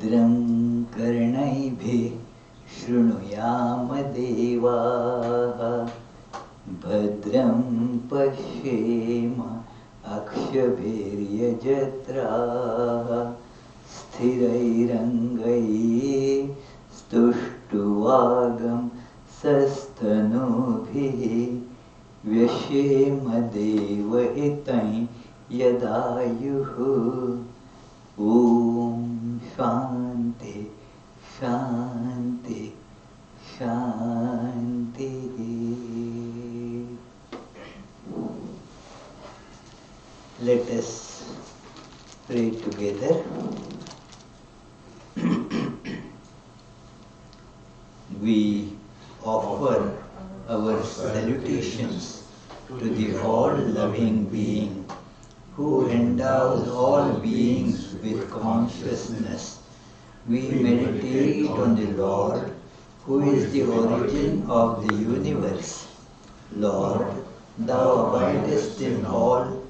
भद्रं कर्णैभिः शृणुयाम देवाः भद्रं पश्येम अक्षभिर्यजत्राः स्थिरैरङ्गैः स्तुष्टुवागं सस्तनूभिः व्यशेम देवहितं यदायुः ॐ शान्ति शान्ति शान्तिः. Let us pray together. We offer our salutations to the all-loving being who endows all beings with consciousness. We meditate on the Lord, who is the origin of the universe. Lord, Thou abidest in all,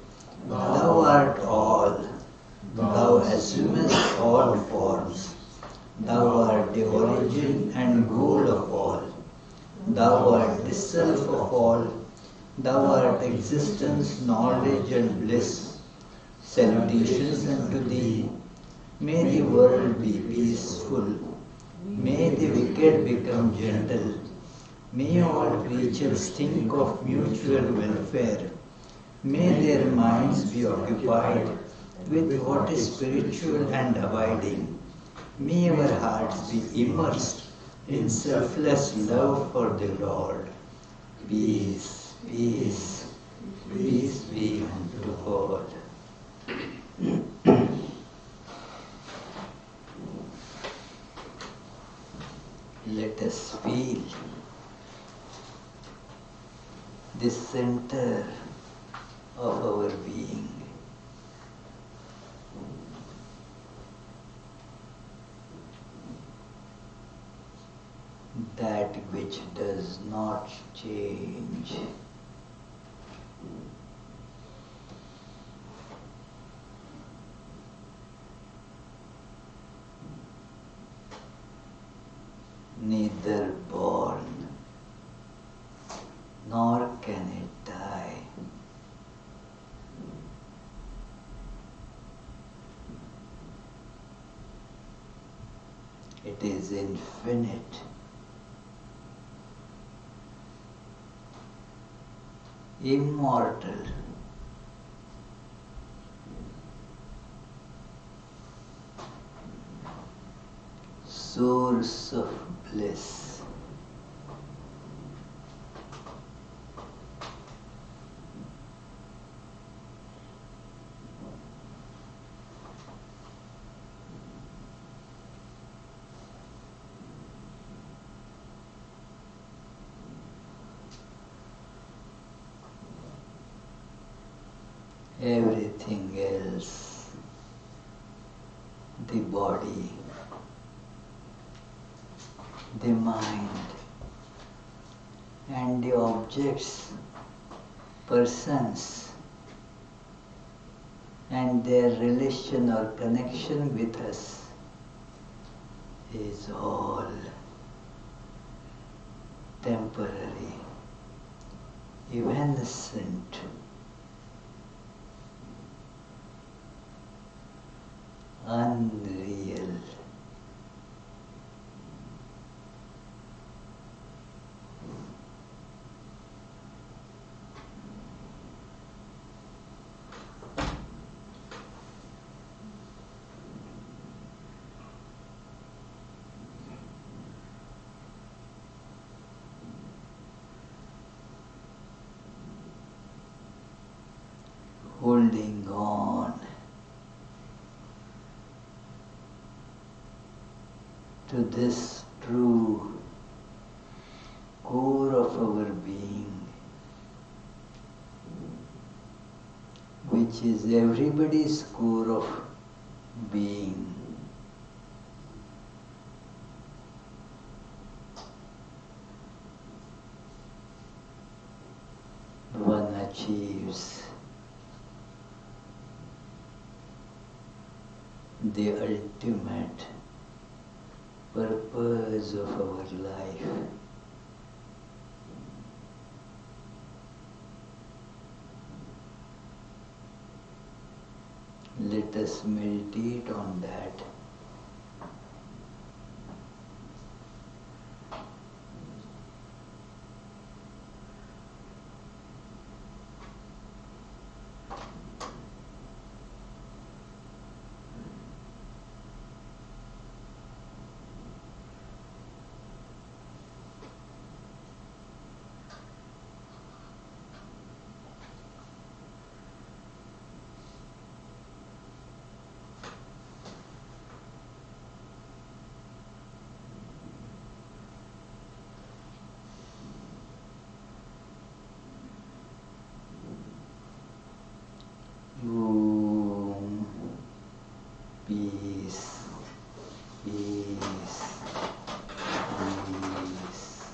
Thou art all, Thou assumest all forms. Thou art the origin and goal of all. Thou art the self of all. Thou art existence, knowledge and bliss. Salutations unto Thee. May the world be peaceful. May the wicked become gentle. May all creatures think of mutual welfare. May their minds be occupied with what is spiritual and abiding. May our hearts be immersed in selfless love for the Lord. Peace, peace, peace be unto all. Let us feel the center of our being. That which does not change. Neither born nor can it die. It is infinite. Immortal. Source of bliss. Everything else, the body, the mind, and the objects, persons, and their relation or connection with us is all temporary, evanescent. Unreal. Holding on to this true core of our being, which is everybody's core of being. One achieves the ultimate purpose of our life. Let us meditate on that. Om. Peace, peace, peace.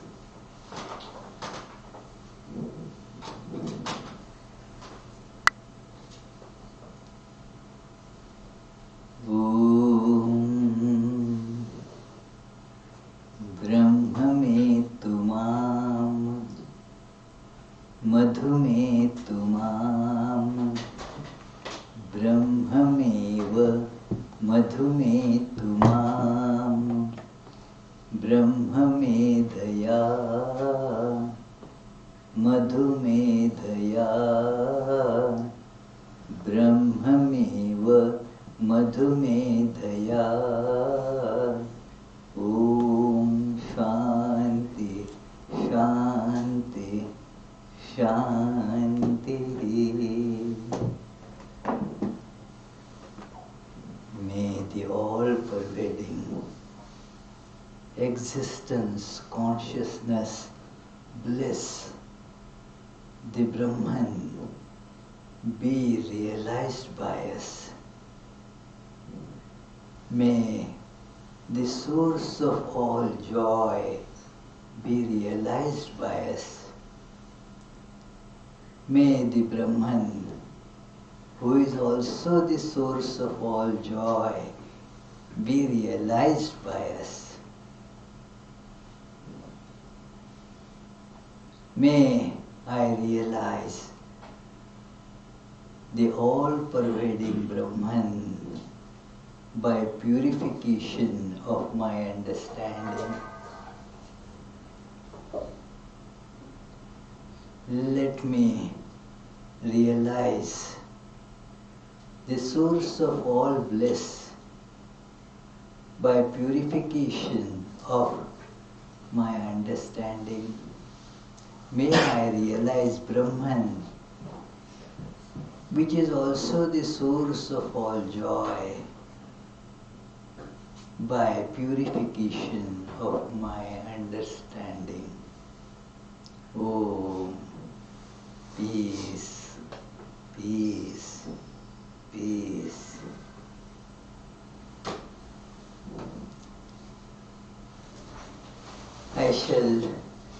Om. Brahmametu mam, madhumetu mam, brahmameva madhumetu mam, brahmamedaya madhumedaya, brahmameva madhumedaya. Om Shanti, Shanti, Shanti. May the all-pervading existence, consciousness, bliss, the Brahman, be realized by us. May the source of all joy be realized by us. May the Brahman, who is also the source of all joy, be realized by us. May I realize the all-pervading Brahman by purification of my understanding. Let me realize the source of all bliss by purification of my understanding. May I realize Brahman, which is also the source of all joy, by purification of my understanding. Oh, peace, peace, peace. I shall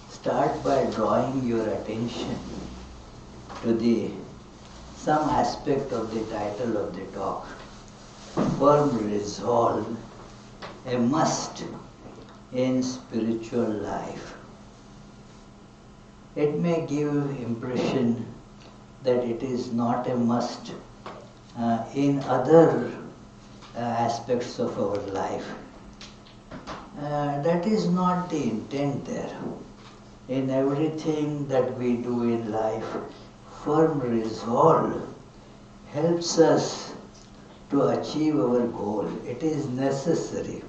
start by drawing your attention to some aspect of the title of the talk. Firm resolve, a must in spiritual life. It may give impression that it is not a must in other aspects of our life. That is not the intent there. In everything that we do in life, firm resolve helps us to achieve our goal. It is necessary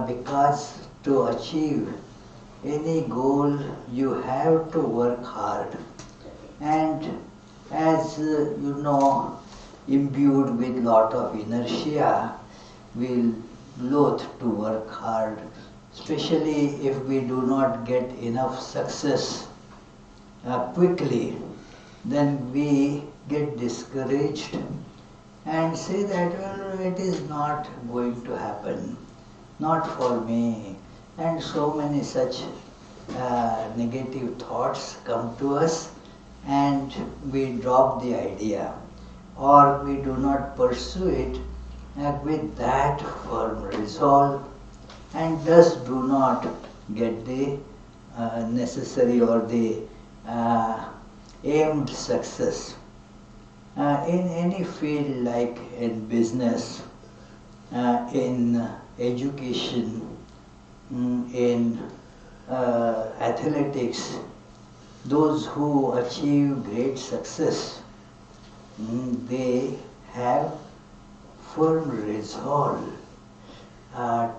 because to achieve any goal you have to work hard. And as you know, imbued with lot of inertia, we'll loath to work hard, especially if we do not get enough success quickly. Then we get discouraged and say that, well, it is not going to happen, not for me. And so many such negative thoughts come to us, and we drop the idea, or we do not pursue it with that firm resolve and thus do not get the necessary or the aimed success. In any field like in business, in education, in athletics, those who achieve great success, they have firm resolve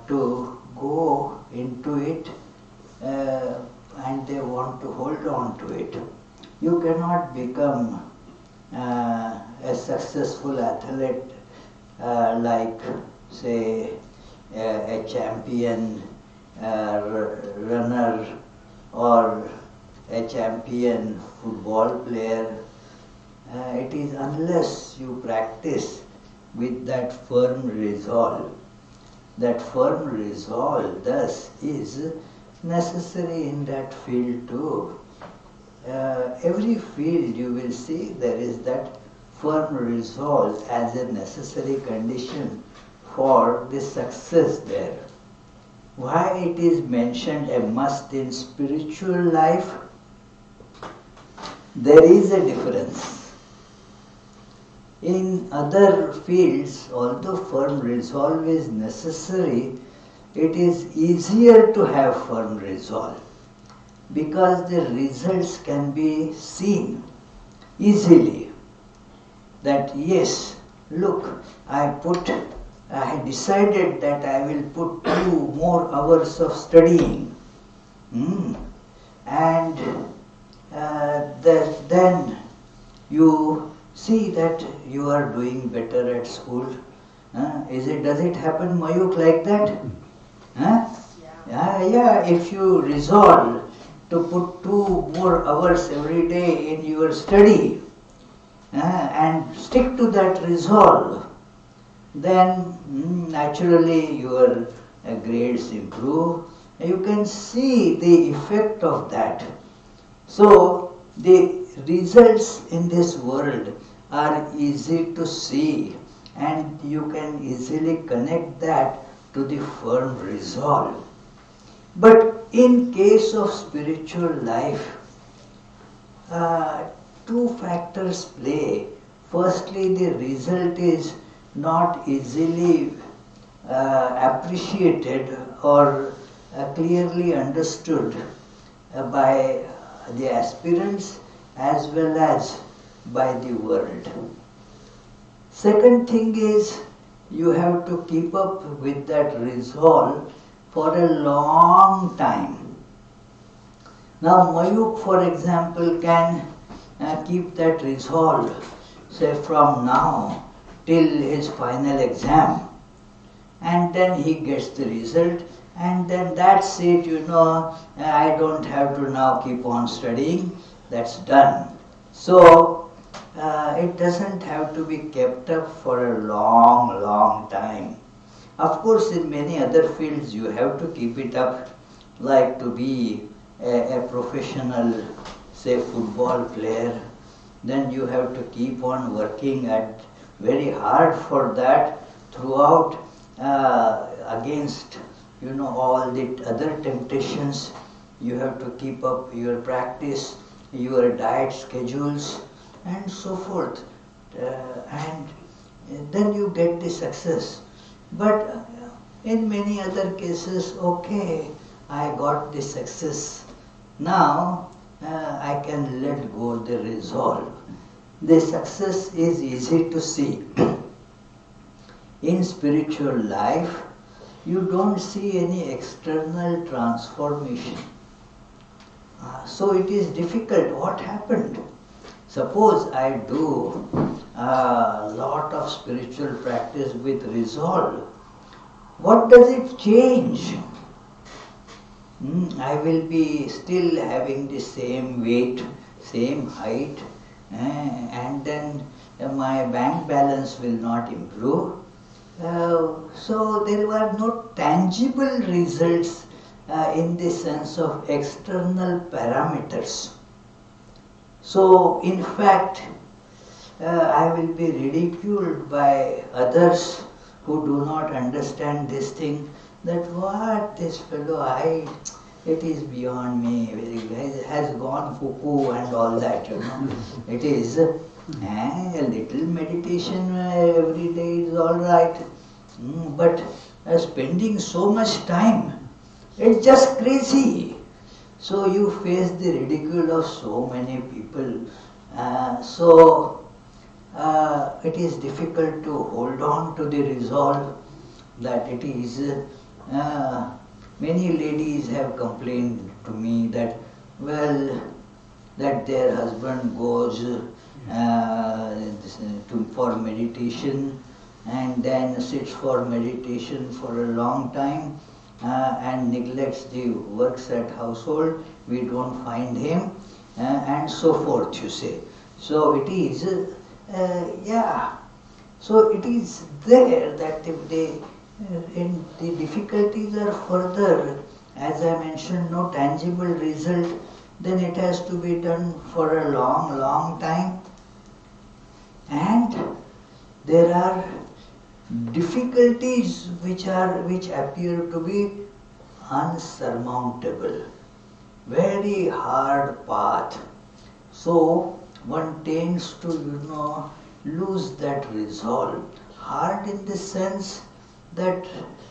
to go into it and they want to hold on to it. You cannot become a successful athlete like, say, a champion runner or a champion football player. It is unless you practice with that firm resolve. That firm resolve thus is necessary in that field too. Every field you will see there is that firm resolve as a necessary condition for the success there. Why it is mentioned a must in spiritual life? There is a difference. In other fields, although firm resolve is necessary, it is easier to have firm resolve because the results can be seen easily. That yes, look, I had decided that I will put 2 more hours of studying, and then you see that you are doing better at school. Does it happen, Mayuk, like that? Yeah, if you resolve to put 2 more hours every day in your study and stick to that resolve, then naturally your grades improve. You can see the effect of that. So the results in this world are easy to see, and you can easily connect that to the firm resolve. But in case of spiritual life, 2 factors play. Firstly, the result is not easily appreciated or clearly understood by the aspirants as well as by the world. Second thing is, you have to keep up with that resolve for a long time. Now, Mayuk, for example, can keep that resolve, say, from now till his final exam, and then he gets the result, and then that's it, I don't have to now keep on studying, that's done. So, it doesn't have to be kept up for a long time. Of course, in many other fields you have to keep it up, like to be a professional, say, football player, then you have to keep on working at very hard for that throughout against all the other temptations. You have to keep up your practice, your diet schedules, and so forth, and then you get the success. But in many other cases, okay, I got the success. Now I can let go the resolve. The success is easy to see. In spiritual life, you don't see any external transformation. So it is difficult. What happened? Suppose I do a lot of spiritual practice with resolve. What does it change? I will be still having the same weight, same height, and then my bank balance will not improve. So there were no tangible results in the sense of external parameters. So in fact, I will be ridiculed by others who do not understand this thing, that what this fellow, it is beyond me, he has gone cuckoo and all that, It is a little meditation every day is all right. But spending so much time, it's just crazy. So you face the ridicule of so many people. It is difficult to hold on to the resolve that it is. Many ladies have complained to me that, that their husband goes for meditation and then sits for meditation for a long time and neglects the works at household. We don't find him and so forth, you say. So it is, So it is there that the difficulties are further, as I mentioned, no tangible result, then it has to be done for a long, long time. And there are difficulties which appear to be unsurmountable, very hard path. So one tends to lose that resolve. Hard in the sense that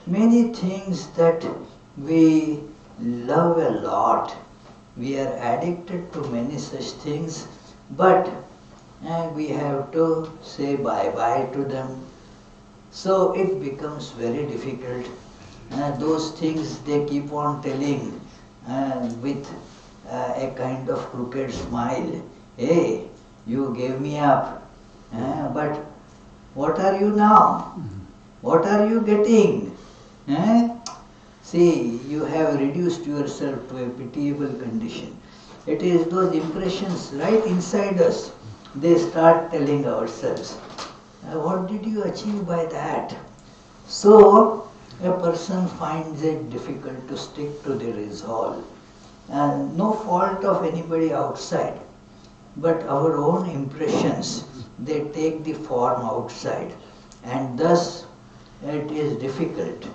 many things that we love a lot, we are addicted to many such things, but we have to say bye-bye to them. So it becomes very difficult. Those things they keep on telling with a kind of crooked smile. Hey, you gave me up, but what are you now? What are you getting? See, you have reduced yourself to a pitiable condition. It is those impressions right inside us. They start telling ourselves, what did you achieve by that? So, a person finds it difficult to stick to the resolve. And no fault of anybody outside, but our own impressions, they take the form outside. And thus, it is difficult.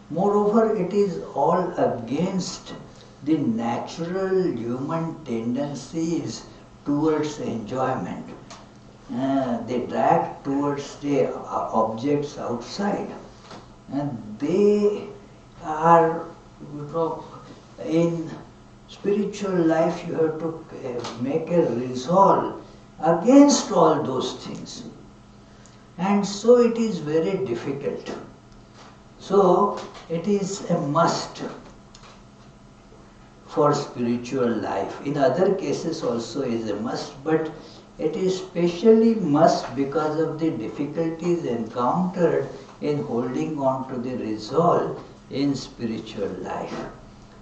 Moreover, it is all against the natural human tendencies towards enjoyment. They drag towards the objects outside. And they are, in spiritual life you have to make a resolve against all those things. And so it is very difficult. So it is a must for spiritual life. In other cases also is a must, but it is specially must because of the difficulties encountered in holding on to the resolve in spiritual life.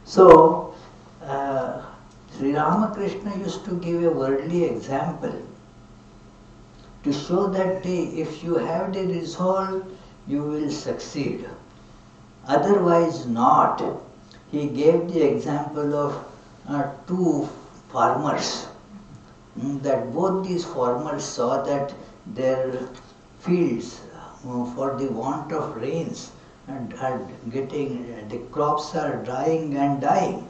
So, Sri Ramakrishna used to give a worldly example to show that if you have the resolve, you will succeed. Otherwise not. He gave the example of two farmers, that both these farmers saw that their fields, for the want of rains, the crops are drying and dying.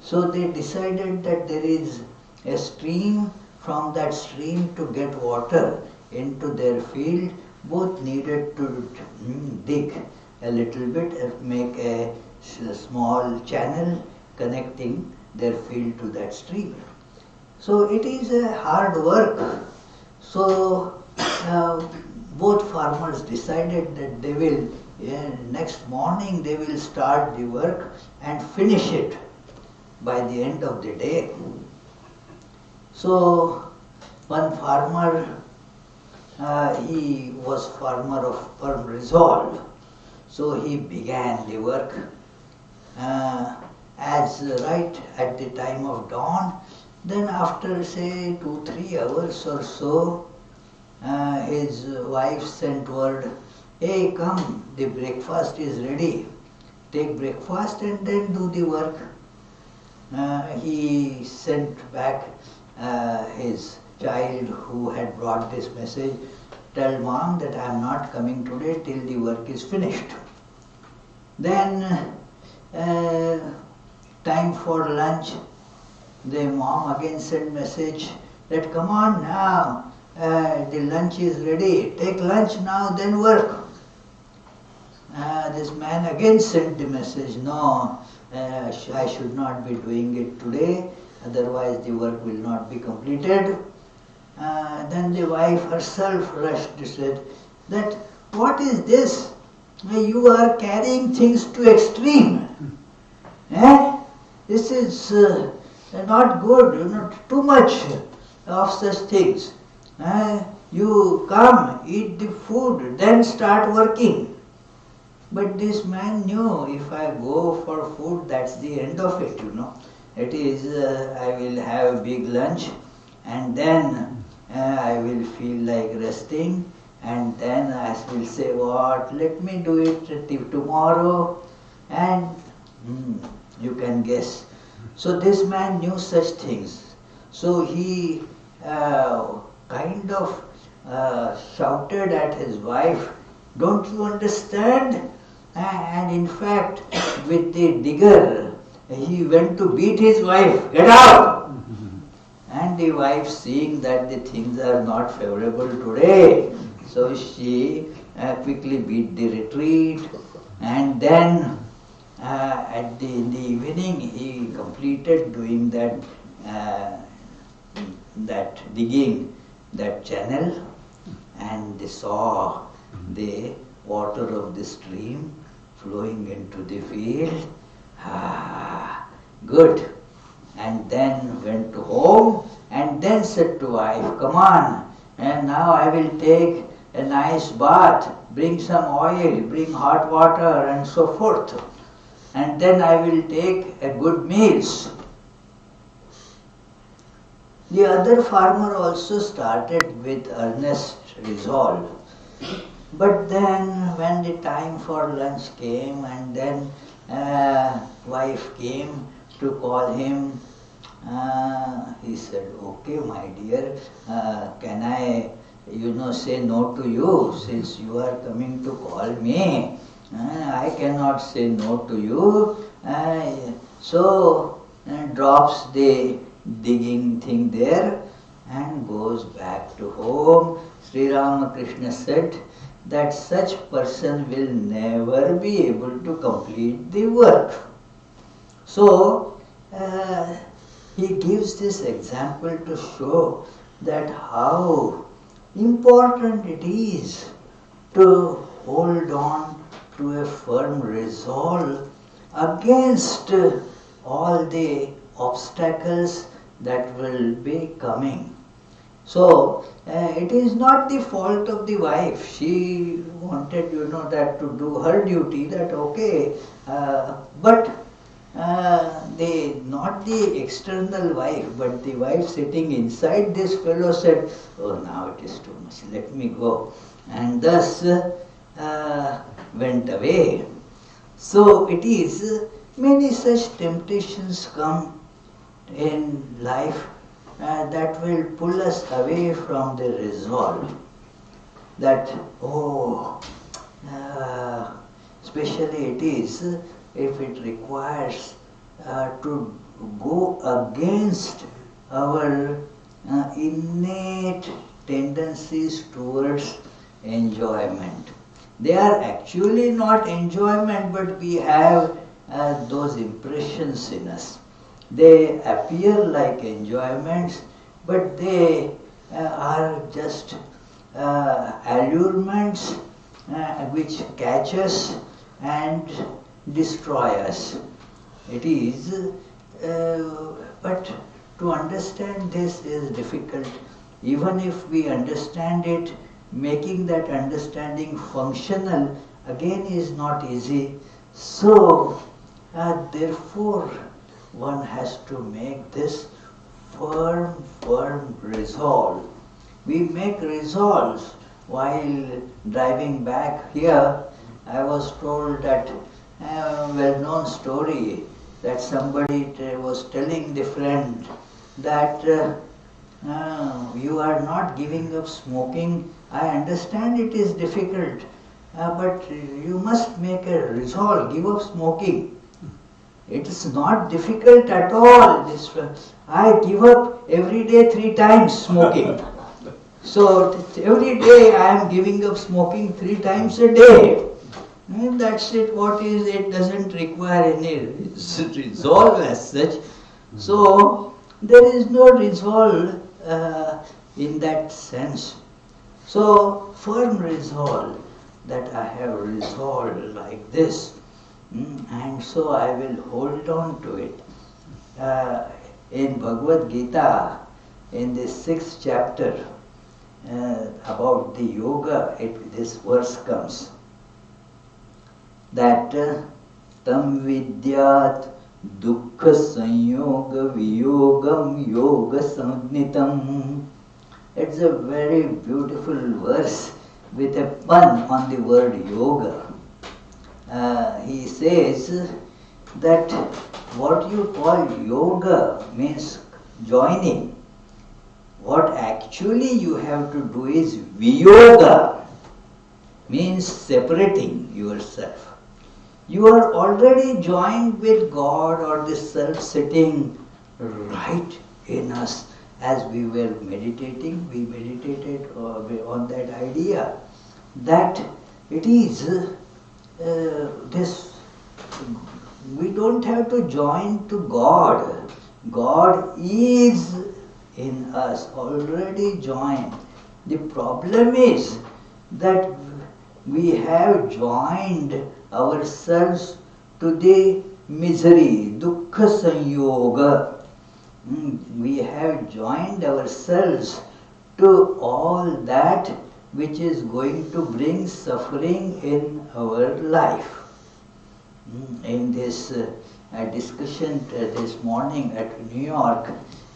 So they decided that there is a stream, from that stream to get water into their field, both needed to dig a little bit, make a small channel connecting their field to that stream. So it is a hard work. So both farmers decided that they will, next morning they will start the work and finish it by the end of the day. So one farmer, he was farmer of firm resolve. So he began the work as right at the time of dawn. Then after say 2-3 hours or so, his wife sent word, hey, come, the breakfast is ready. Take breakfast and then do the work. He sent back his child who had brought this message, tell mom that I am not coming today till the work is finished. Then time for lunch. The mom again sent message that come on now, the lunch is ready. Take lunch now, then work. This man again sent the message, no, I should not be doing it today, otherwise the work will not be completed. Then the wife herself rushed and said that, what is this? You are carrying things to extreme. This is not good, too much of such things. You come, eat the food, then start working. But this man knew, if I go for food, that's the end of it, It is, I will have a big lunch, and then I will feel like resting, and then I will say, what, let me do it till tomorrow, and you can guess. So this man knew such things. So he kind of shouted at his wife, don't you understand? And in fact, with the digger, he went to beat his wife. Get out! And the wife, seeing that the things are not favorable today, so she quickly beat the retreat. And then in the evening, he completed doing that digging, that channel, and they saw the water of the stream flowing into the field. Good. And then went to home and then said to wife, come on, and now I will take a nice bath, bring some oil, bring hot water and so forth. And then I will take a good meals. The other farmer also started with earnest resolve. But then when the time for lunch came, and then wife came to call him, he said, okay my dear, can I say no to you, since you are coming to call me? I cannot say no to you. So drops the digging thing there and goes back to home. Sri Ramakrishna said that such person will never be able to complete the work. So he gives this example to show that how important it is to hold on to a firm resolve against all the obstacles that will be coming. So it is not the fault of the wife. She wanted, that to do her duty, that okay, but not the external wife, but the wife sitting inside this fellow said, oh, now it is too much, let me go. And thus went away. So it is, many such temptations come in life that will pull us away from the resolve. That, especially it is if it requires to go against our innate tendencies towards enjoyment. They are actually not enjoyment, but we have those impressions in us. They appear like enjoyments, but they are just allurements which catch us and destroy us. It is, but to understand this is difficult. Even if we understand it, making that understanding functional again is not easy. So, therefore, one has to make this firm resolve. We make resolves. While driving back here, I was told that a well-known story that somebody was telling the friend that you are not giving up smoking. I understand it is difficult, but you must make a resolve, give up smoking. It is not difficult at all. I give up every day 3 times smoking. So every day I am giving up smoking 3 times a day. And that's it. What is it? Doesn't require any resolve as such. So there is no resolve in that sense. So firm resolve that I have resolved like this, and so I will hold on to it. In Bhagavad Gita, in the 6th chapter, about the yoga, this verse comes that tam vidyat dukkha sanyoga viyogam yoga samnitam. It's a very beautiful verse with a pun on the word yoga. He says that what you call yoga means joining. What actually you have to do is viyoga, means separating yourself. You are already joined with God or the self sitting right in us. As we were meditating, we meditated on that idea that it is this, we don't have to join to God. God is in us, already joined. The problem is that we have joined ourselves to the misery, dukkha sanyoga. We have joined ourselves to all that which is going to bring suffering in our life. In this discussion this morning at New York,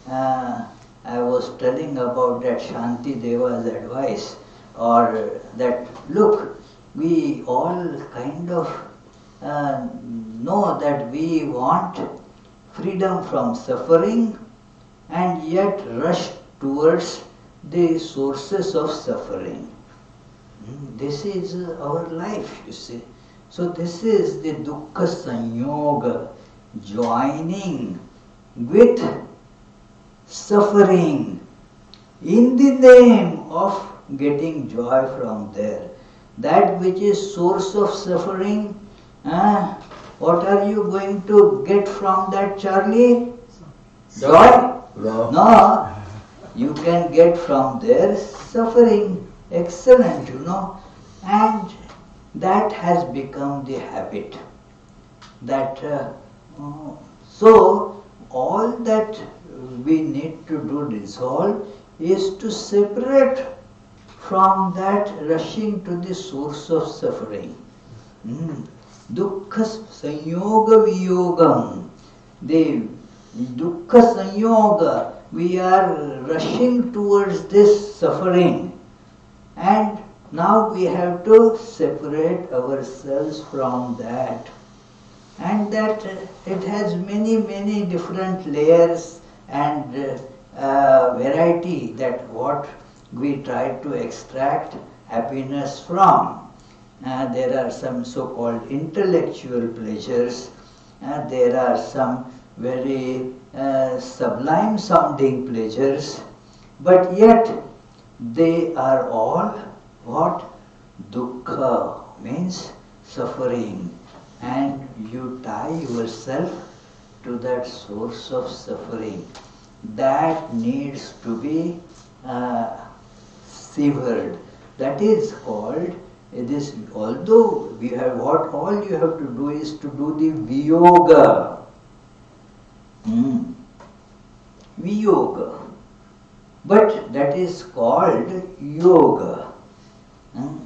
I was telling about that Shanti Deva's advice, or that, look, we all kind of know that we want freedom from suffering and yet rush towards the sources of suffering. This is our life, you see. So this is the dukkha sanyoga, joining with suffering in the name of getting joy from there. That which is source of suffering, what are you going to get from that, Charlie? Joy? No. You can get from there suffering. Excellent, and that has become the habit. That so all that we need to do resolve is to separate from that rushing to the source of suffering. Dukkha sanyoga viyogam. The dukkha sanyoga, we are rushing towards this suffering, and now we have to separate ourselves from that. And that it has many different layers and variety, that what we try to extract happiness from. There are some so-called intellectual pleasures, there are some very sublime sounding pleasures, but yet they are all what? Dukkha, means suffering, and you tie yourself to that source of suffering. That needs to be severed. That is called this. Although we have, what all you have to do is to do the viyoga. Viyoga. But that is called yoga.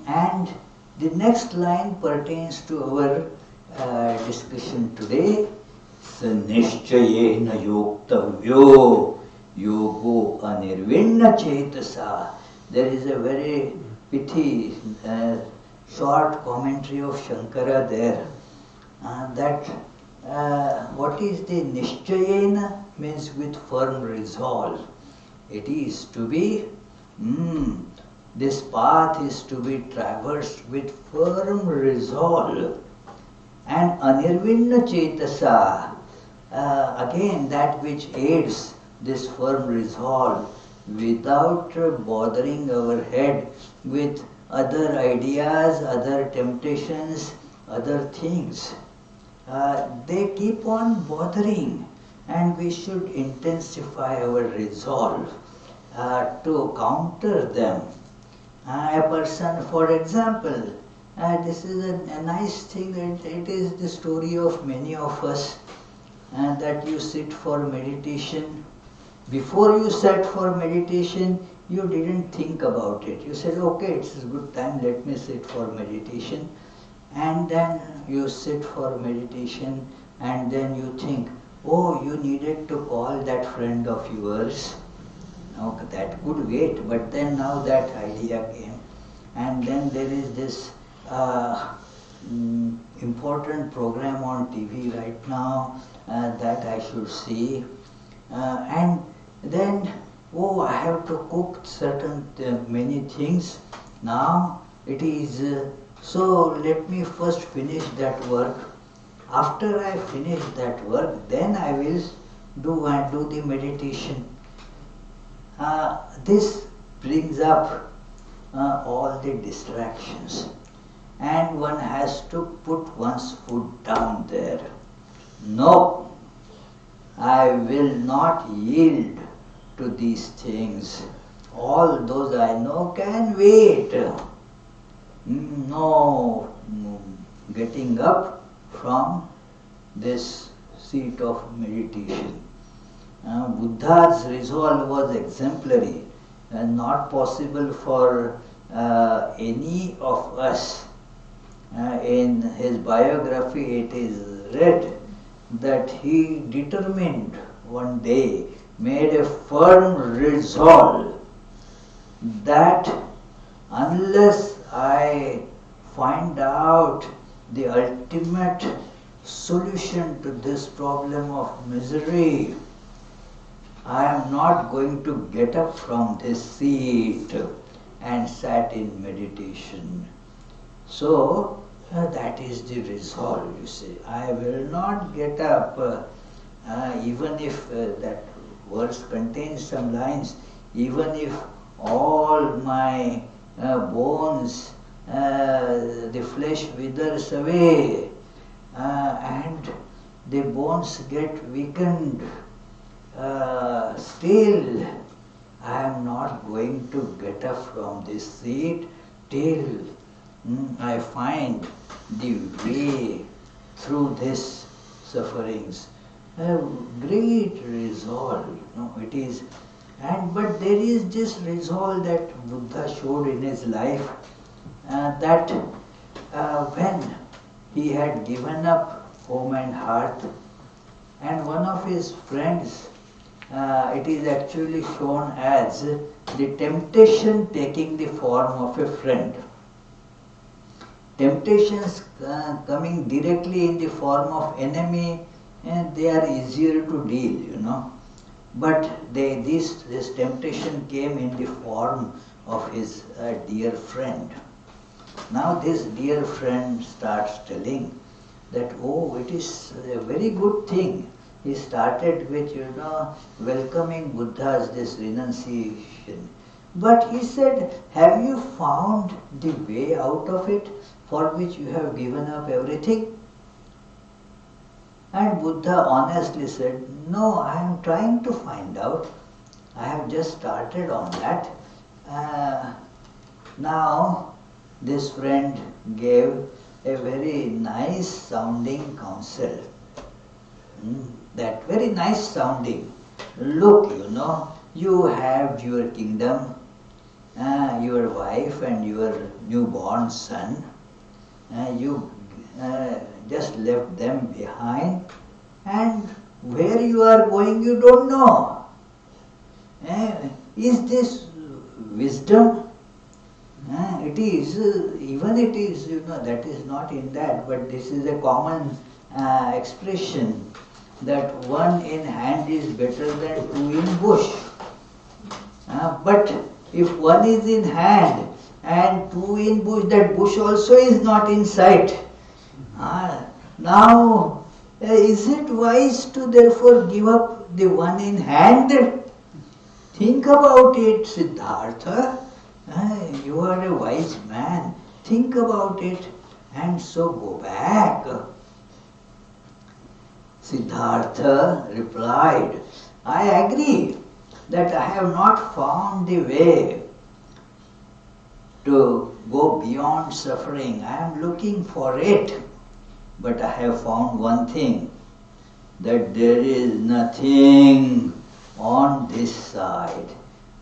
And the next line pertains to our discussion today. Nishchayena yoktavyo yogo anirvinna chetasa. There is a very pithy short commentary of Shankara there. That what is the nishchayena means with firm resolve. It is to be This path is to be traversed with firm resolve and anirvinna chetasa. Again, that which aids this firm resolve without bothering our head with other ideas, other temptations, other things. They keep on bothering, and we should intensify our resolve to counter them. A person, for example, this is a nice thing, it is the story of many of us, that you sit for meditation. Before you sat for meditation, you didn't think about it. You said, okay, it's a good time, let me sit for meditation. And then you sit for meditation, and then you think, oh, you needed to call that friend of yours. Okay, that could wait, but then now that idea came. And then there is this important program on TV right now that I should see. And then, oh, I have to cook certain many things. Now it is, so let me first finish that work. After I finish that work, then I will do the meditation. This brings up all the distractions, and one has to put one's foot down there. No, I will not yield to these things. All those I know can wait. No getting up from this seat of meditation. Buddha's resolve was exemplary and not possible for any of us. In his biography it is read that he determined one day, made a firm resolve that unless I find out the ultimate solution to this problem of misery, I am not going to get up from this seat, and sat in meditation. So that is the resolve, you see. I will not get up, even if that verse contains some lines, even if all my bones, the flesh withers away, and the bones get weakened, still I am not going to get up from this seat till I find the way through these sufferings. A great resolve, it is. But there is this resolve that Buddha showed in his life, that when he had given up home and hearth, and one of his friends, it is actually shown as the temptation taking the form of a friend. Temptations coming directly in the form of enemy, and they are easier to deal, But this temptation came in the form of his dear friend. Now this dear friend starts telling that, oh, it is a very good thing. He started with, welcoming Buddha's this renunciation. But he said, have you found the way out of it, for which you have given up everything? And Buddha honestly said, no, I am trying to find out. I have just started on that. Now, this friend gave a very nice sounding counsel. That very nice sounding. Look, you have your kingdom, your wife and your newborn son. You just left them behind, and where you are going you don't know. Is this wisdom? It is, even it is, that is not in that, but this is a common expression that one in hand is better than two in bush. But if one is in hand, and 2 in bush, that bush also is not in sight. Now, is it wise to therefore give up the one in hand? Think about it, Siddhartha. You are a wise man. Think about it and so go back. Siddhartha replied, I agree that I have not found the way to go beyond suffering. I am looking for it. But I have found one thing, that there is nothing on this side.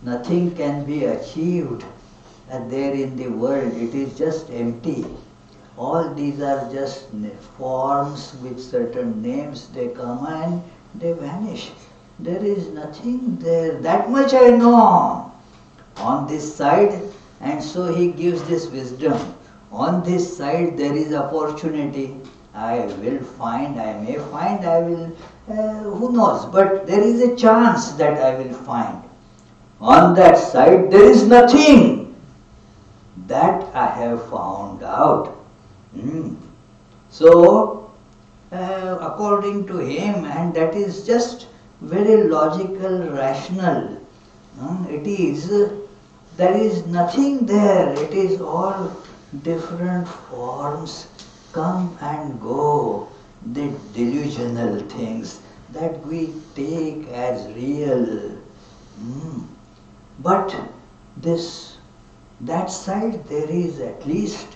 Nothing can be achieved there in the world. It is just empty. All these are just forms with certain names. They come and they vanish. There is nothing there. That much I know on this side. And so he gives this wisdom. On this side there is opportunity. I will find, I may find, I will, who knows, but there is a chance that I will find. On that side there is nothing. That I have found out. So, according to him, and that is just very logical, rational, it is, there is nothing there, it is all different forms, come and go, the delusional things that we take as real. But that side there is at least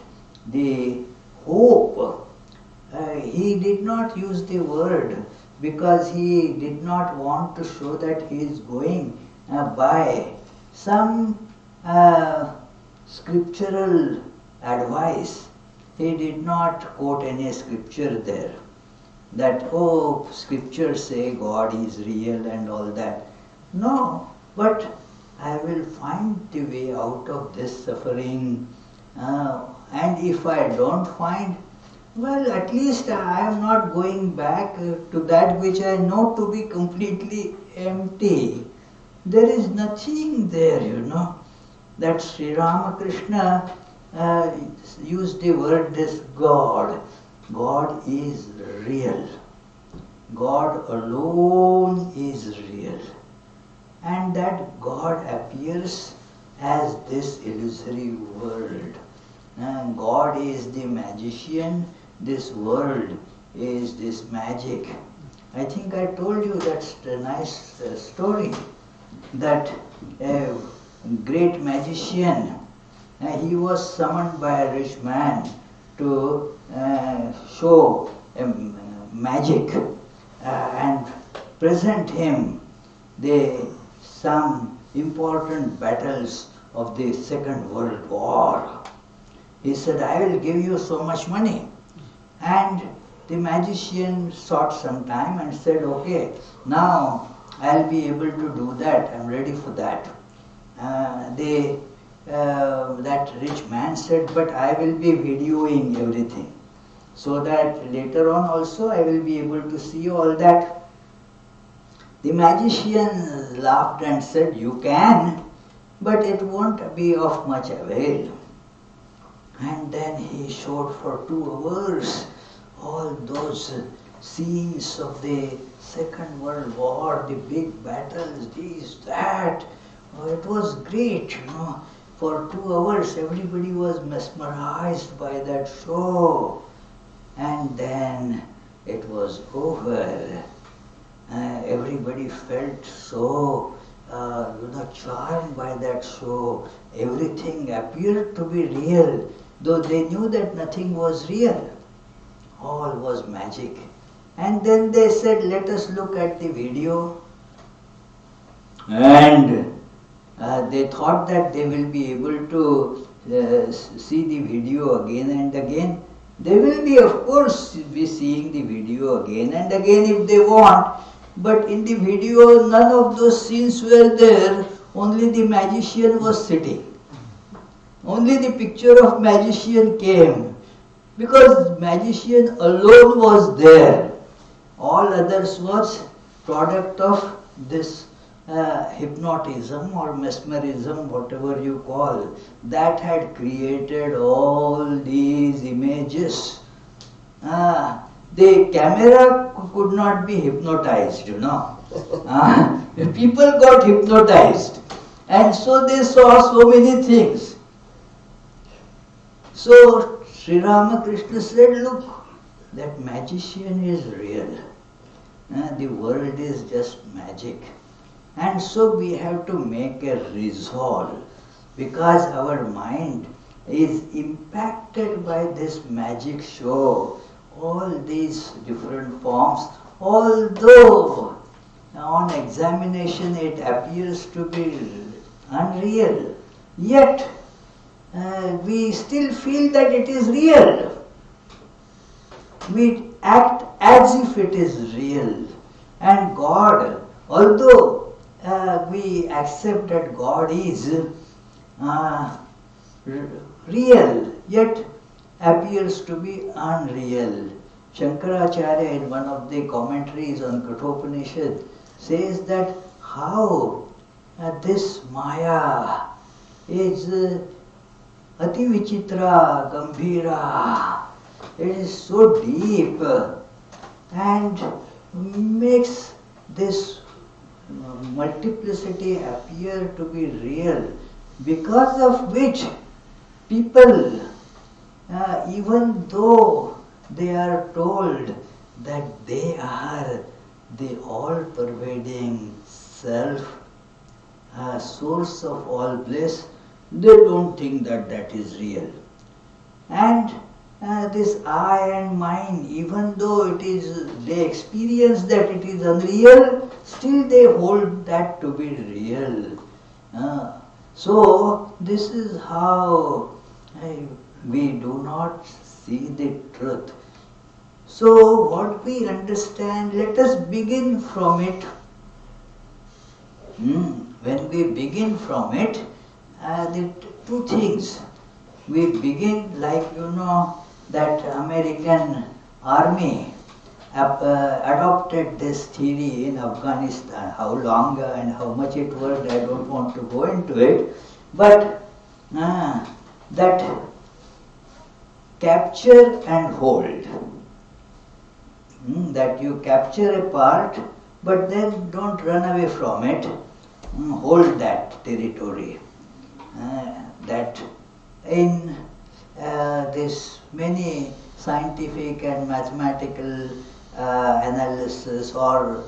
the hope. He did not use the word because he did not want to show that he is going by some scriptural advice. He did not quote any scripture there. That, oh, scriptures say God is real and all that. No, but I will find the way out of this suffering. And if I don't find, well, at least I am not going back to that which I know to be completely empty. There is nothing there, That Sri Ramakrishna used the word this God. God is real. God alone is real. And that God appears as this illusory world. And God is the magician, this world is this magic. I think I told you that's a nice story, that a great magician, he was summoned by a rich man to show magic and present him some important battles of the Second World War. He said, I will give you so much money. And the magician sought some time and said, okay, now I'll be able to do that, I'm ready for that. That rich man said, but I will be videoing everything, so that later on also I will be able to see all that. The magician laughed and said, you can, but it won't be of much avail. And then he showed for 2 hours all those scenes of the Second World War, the big battles, this, that. Oh, it was great, For 2 hours everybody was mesmerized by that show. And then it was over. Everybody felt so charmed by that show. Everything appeared to be real, though they knew that nothing was real. All was magic. And then they said, let us look at the video. And they thought that they will be able to see the video again and again. They will be, of course, be seeing the video again and again if they want. But in the video, none of those scenes were there. Only the magician was sitting. Only the picture of magician came. Because magician alone was there. All others was product of this hypnotism or mesmerism, whatever you call, that had created all these images. The camera could not be hypnotized, you know. People got hypnotized, and so they saw so many things. So Sri Ramakrishna said, look, that magician is real. The world is just magic. And so we have to make a resolve, because our mind is impacted by this magic show, all these different forms, although on examination it appears to be unreal, yet we still feel that it is real. We act as if it is real. And God, although we accept that God is real, yet appears to be unreal. Shankaracharya, in one of the commentaries on Kathopanishad, says that how this Maya is ati vichitra gambhira. It is so deep and makes this multiplicity appear to be real, because of which people, even though they are told that they are the all-pervading self, source of all bliss, they don't think that that is real. And this I and mine, even though it is, they experience that it is unreal, still they hold that to be real. So this is how we do not see the truth. So what we understand, let us begin from it. When we begin from it, the two things. We begin like, that American army adopted this theory in Afghanistan. How long and how much it worked, I don't want to go into it. But that capture and hold. That you capture a part, but then don't run away from it. Hold that territory. That in this many scientific and mathematical analysis or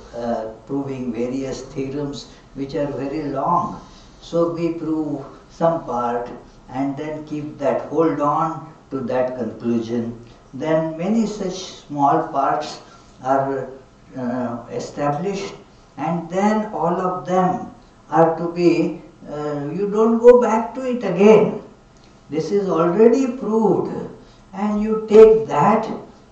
proving various theorems which are very long. So we prove some part and then keep that, hold on to that conclusion. Then many such small parts are established, and then all of them are to be, you don't go back to it again. This is already proved, and you take that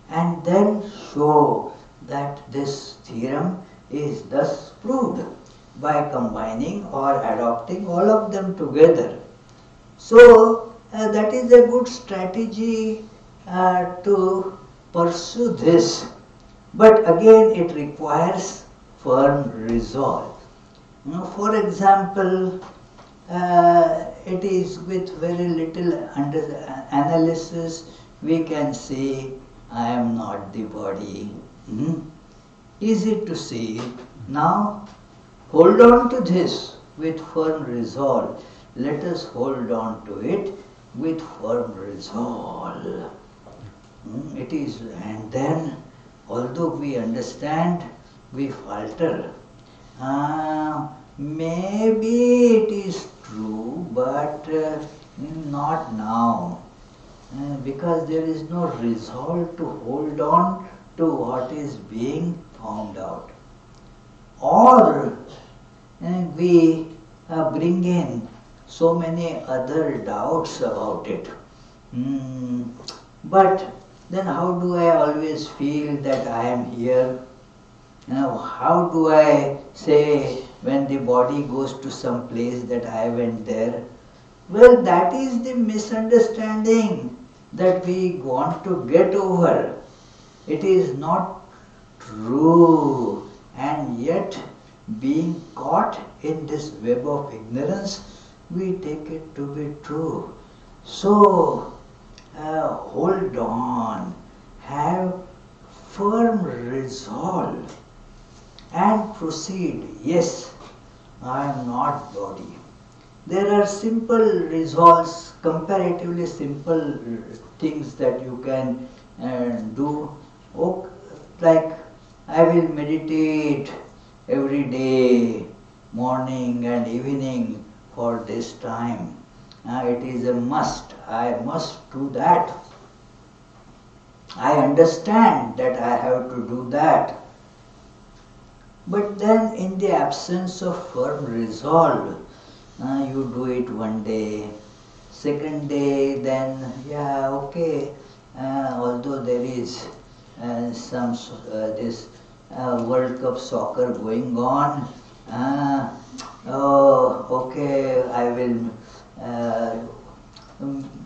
and then show that this theorem is thus proved by combining or adopting all of them together. So that is a good strategy to pursue this, but again it requires firm resolve. For example, it is with very little analysis we can say, I am not the body. Easy to see. Now hold on to this with firm resolve. Let us hold on to it with firm resolve. It is, and then although we understand, we falter. Maybe it is true, but not now, because there is no resolve to hold on to what is being found out. Or we bring in so many other doubts about it. But then how do I always feel that I am here? How do I say when the body goes to some place that I went there? Well, that is the misunderstanding that we want to get over. It is not true, and yet being caught in this web of ignorance, we take it to be true. So, hold on, have firm resolve and proceed. Yes, I am not body. There are simple resolves, comparatively simple things that you can do. Oh, like I will meditate every day, morning and evening for this time. It is a must. I must do that. I understand that I have to do that. But then in the absence of firm resolve, you do it one day, second day, then yeah, okay, although there is some this World Cup soccer going on, oh, okay, I will,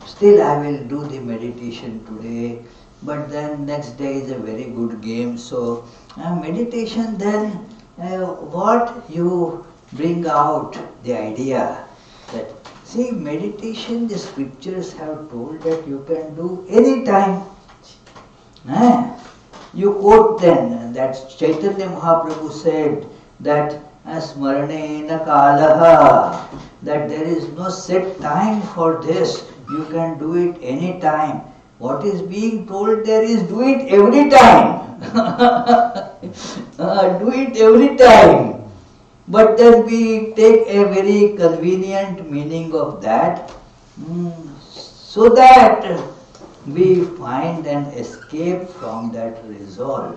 still I will do the meditation today, but then next day is a very good game, so meditation then, what you bring out the idea that, see, meditation, the scriptures have told that you can do any time. You quote then that Chaitanya Mahaprabhu said that smaranena kalaha, that there is no set time for this, you can do it any time. What is being told there is do it every time. Do it every time. But then we take a very convenient meaning of that, so that we find an escape from that resolve.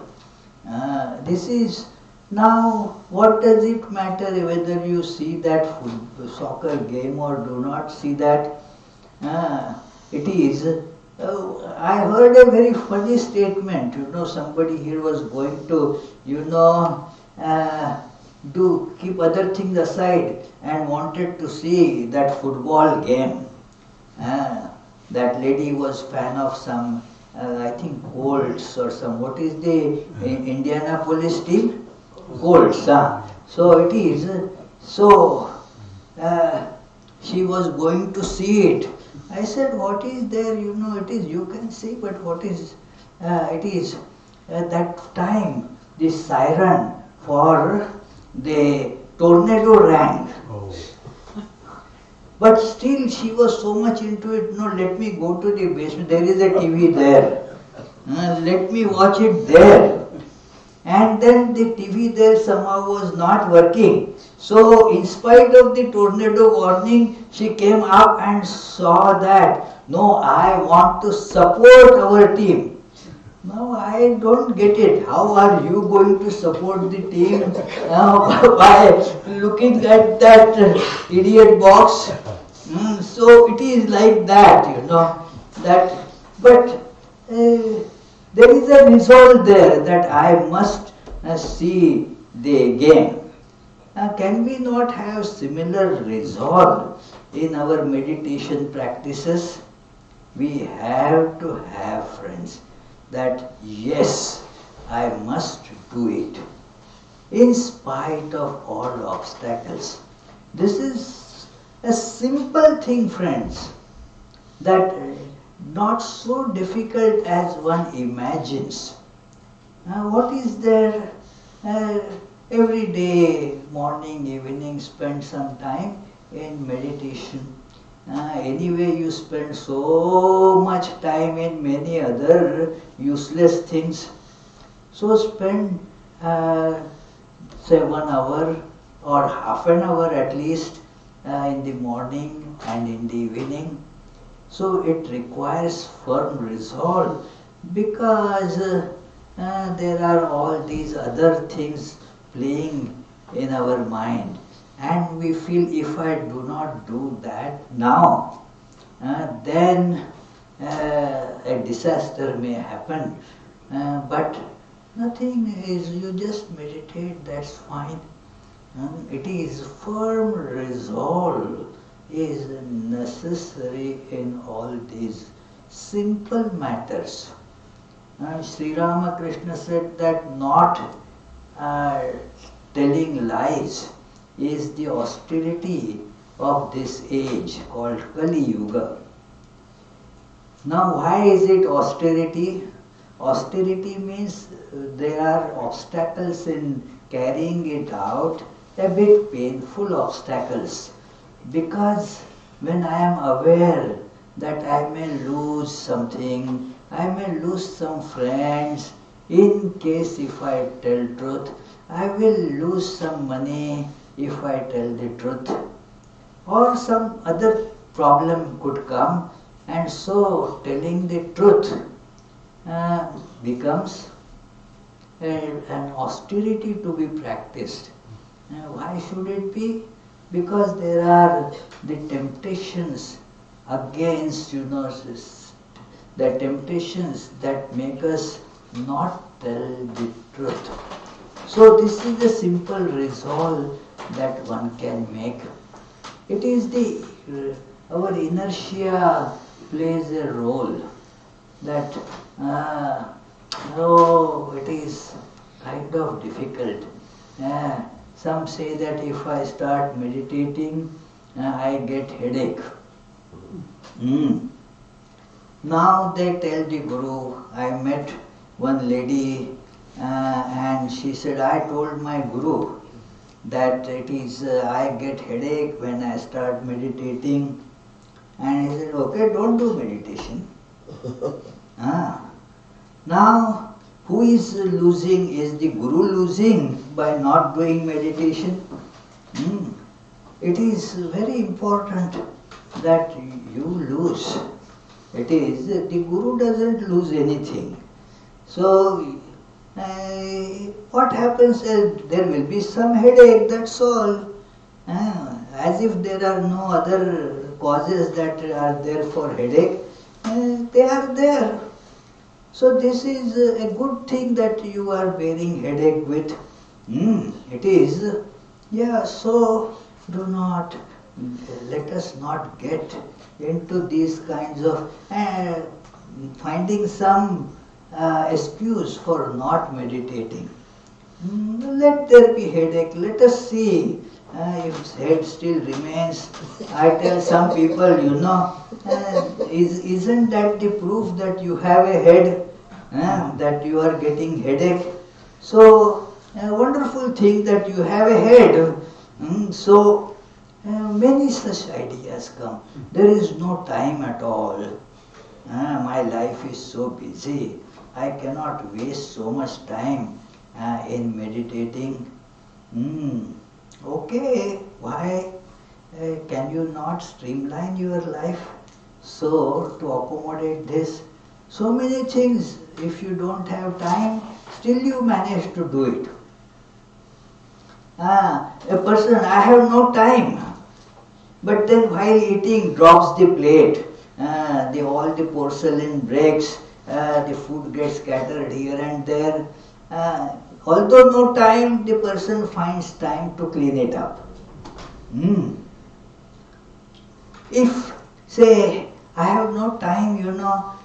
This is now, what does it matter whether you see that soccer game or do not see that? It is. I heard a very funny statement. Somebody here was going to, do keep other things aside and wanted to see that football game. That lady was fan of some, I think Colts or some, what is the Indianapolis team? Colts. So it is. So she was going to see it. I said, what is there? It is, you can see, but what is, it is at that time the siren for the tornado rang. Oh. But still she was so much into it, let me go to the basement, there is a TV there. Let me watch it there. And then the TV there somehow was not working. So in spite of the tornado warning, she came up and saw that, no, I want to support our team. Now I don't get it. How are you going to support the team by looking at that idiot box? So it is like that, that. But there is a resolve there that I must see the game. Can we not have similar resolve in our meditation practices? We have to have, friends, that yes, I must do it in spite of all obstacles. This is a simple thing, friends, that not so difficult as one imagines. What is there? Every day, morning, evening, spend some time in meditation. Anyway, you spend so much time in many other useless things. So spend, say, 1 hour or half an hour at least in the morning and in the evening. So it requires firm resolve, because there are all these other things playing in our mind, and we feel if I do not do that now, then a disaster may happen. But nothing is, you just meditate, that's fine. It is firm resolve is necessary in all these simple matters. Sri Ramakrishna said that not telling lies is the austerity of this age called Kali Yuga. Now, why is it austerity? Austerity means there are obstacles in carrying it out, a bit painful obstacles. Because when I am aware that I may lose something, I may lose some friends, in case if I tell truth, I will lose some money if I tell the truth, or some other problem could come, and so telling the truth becomes an austerity to be practiced. Why should it be? Because there are the temptations against, the temptations that make us not tell the truth. So this is the simple resolve that one can make. It is our inertia plays a role that it is kind of difficult. Some say that if I start meditating, I get headache. Now they tell the Guru. I met one lady and she said, I told my Guru that it is I get headache when I start meditating. And he said, okay, don't do meditation. Now, who is losing? Is the Guru losing by not doing meditation? It is very important that you lose. It is, the Guru doesn't lose anything. So, what happens is there will be some headache, that's all. As if there are no other causes that are there for headache, they are there. So this is a good thing that you are bearing headache with. It is. So let us not get into these kinds of finding some excuse for not meditating. Let there be headache. Let us see if head still remains. I tell some people, isn't that the proof that you have a head, that you are getting headache? So, a wonderful thing that you have a head. So, many such ideas come. There is no time at all. My life is so busy. I cannot waste so much time in meditating. Okay, why can you not streamline your life so to accommodate this? So many things, if you don't have time, still you manage to do it. A person, I have no time, but then while eating drops the plate, all the porcelain breaks, the food gets scattered here and there. Although no time, the person finds time to clean it up. If, say, I have no time,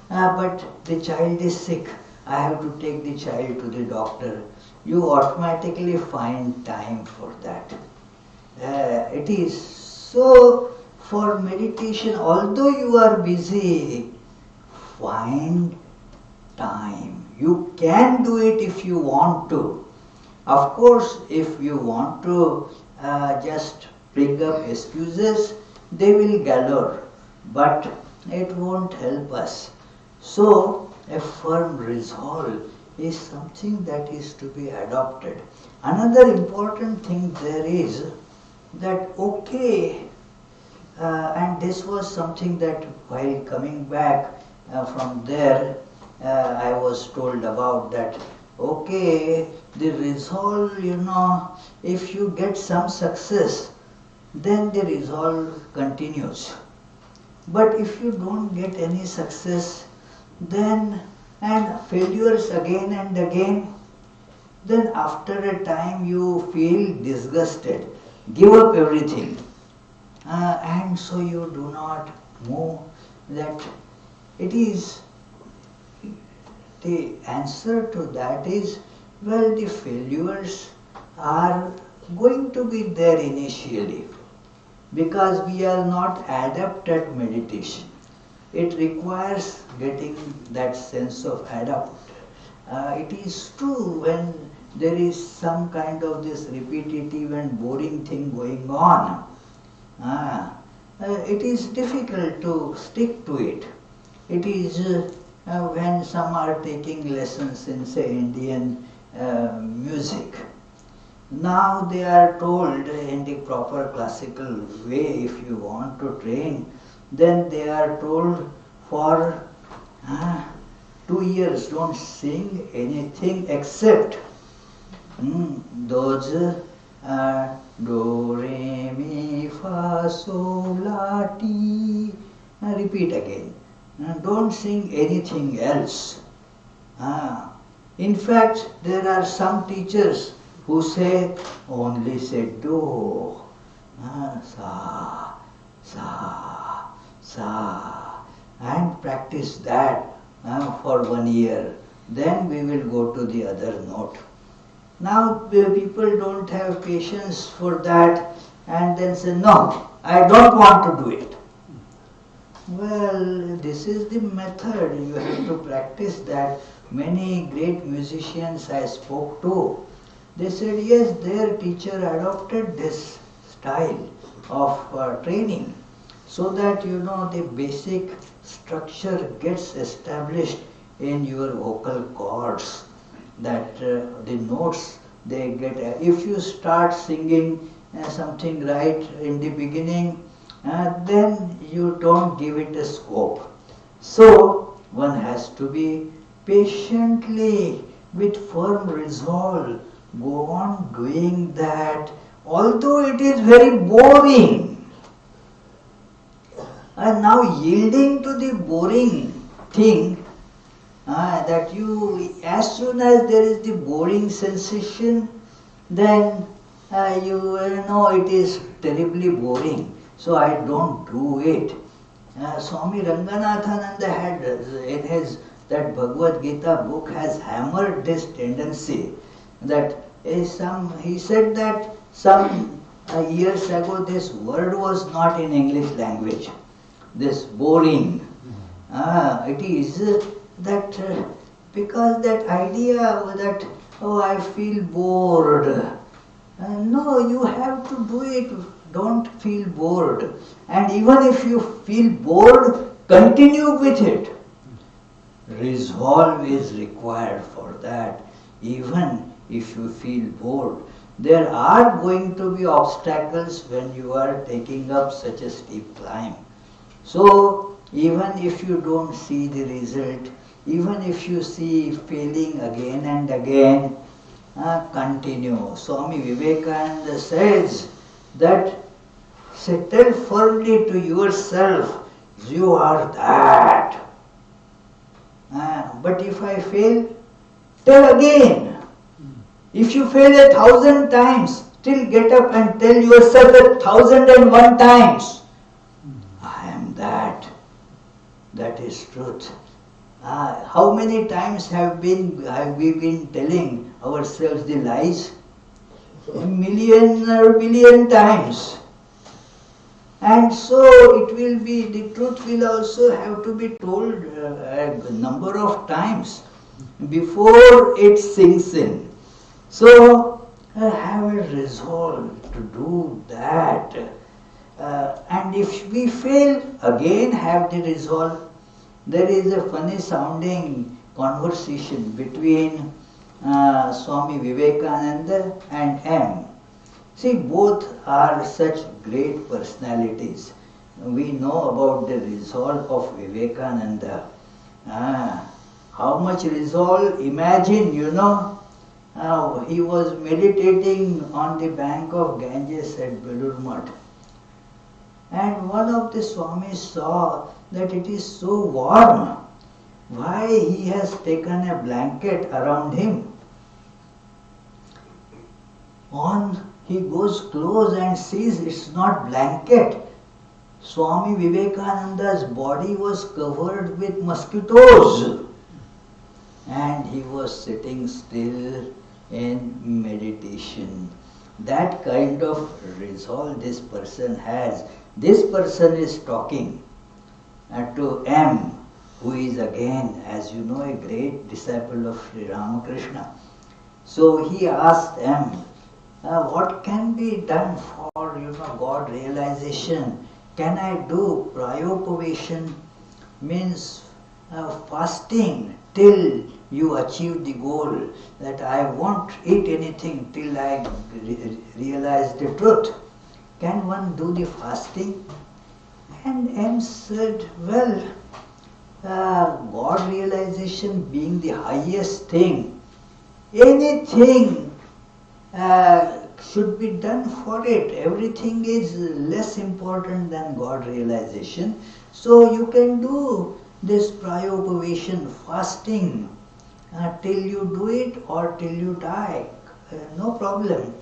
but the child is sick, I have to take the child to the doctor, you automatically find time for that. It is so, for meditation, although you are busy, find time. You can do it if you want to. Of course, if you want to just bring up excuses, they will galore, but it won't help us. So, a firm resolve is something that is to be adopted. Another important thing there is that, and this was something that while coming back from there, I was told about that, the resolve, if you get some success, then the resolve continues. But if you don't get any success, then, and failures again and again, then after a time you feel disgusted, give up everything. And so you do not move. That it is, the answer to that is, well, the failures are going to be there initially because we are not adept at meditation. It requires getting that sense of adapt. It is true when there is some kind of this repetitive and boring thing going on. It is difficult to stick to it. It is when some are taking lessons in, say, Indian music. Now they are told in the proper classical way, if you want to train, then they are told for 2 years don't sing anything except those do, re, mi, fa, sol, la, ti. Repeat again. Don't sing anything else. In fact, there are some teachers who say only say do, sa, sa, sa, and practice that for 1 year. Then we will go to the other note. Now people don't have patience for that and then say, no, I don't want to do it. Well, this is the method. You have to practice that. Many great musicians I spoke to, they said, yes, their teacher adopted this style of training so that, the basic structure gets established in your vocal cords, that the notes they get. If you start singing something right in the beginning, then you don't give it a scope. So one has to be patiently, with firm resolve, go on doing that, although it is very boring. And now yielding to the boring thing, that you, as soon as there is the boring sensation, then you know it is terribly boring, so I don't do it. Swami Ranganathananda had in his that Bhagavad Gita book has hammered this tendency that he said that some years ago this word was not in English language, this boring. It is that because that idea that, oh, I feel bored. No, you have to do it. Don't feel bored. And even if you feel bored, continue with it. Resolve is required for that. Even if you feel bored, there are going to be obstacles when you are taking up such a steep climb. So, even if you don't see the result, even if you see failing again and again, continue. Swami Vivekananda says that settle firmly to yourself, you are that. But if I fail, tell again. If you fail 1,000 times, still get up and tell yourself 1,001 times, I am that. That is truth. How many times have we been telling ourselves the lies? A million or billion times. And so it will be, the truth will also have to be told a number of times before it sinks in. So have a resolve to do that. And if we fail, again have the resolve. There is a funny sounding conversation between Swami Vivekananda and M. See, both are such great personalities. We know about the resolve of Vivekananda. How much resolve? Imagine, he was meditating on the bank of Ganges at Belur Math. And one of the Swamis saw that it is so warm. Why he has taken a blanket around him? He goes close and sees it's not blanket. Swami Vivekananda's body was covered with mosquitoes. And he was sitting still in meditation. That kind of resolve this person has. This person is talking to M, who is again, as you know, a great disciple of Sri Ramakrishna. So he asked M, what can be done for God realization? Can I do pryopavation, means fasting till you achieve the goal, that I won't eat anything till I realize the truth? Can one do the fasting? And M said, well, God realization being the highest thing, anything should be done for it. Everything is less important than God realization. So you can do this pryopavation, fasting, till you do it or till you die. No problem.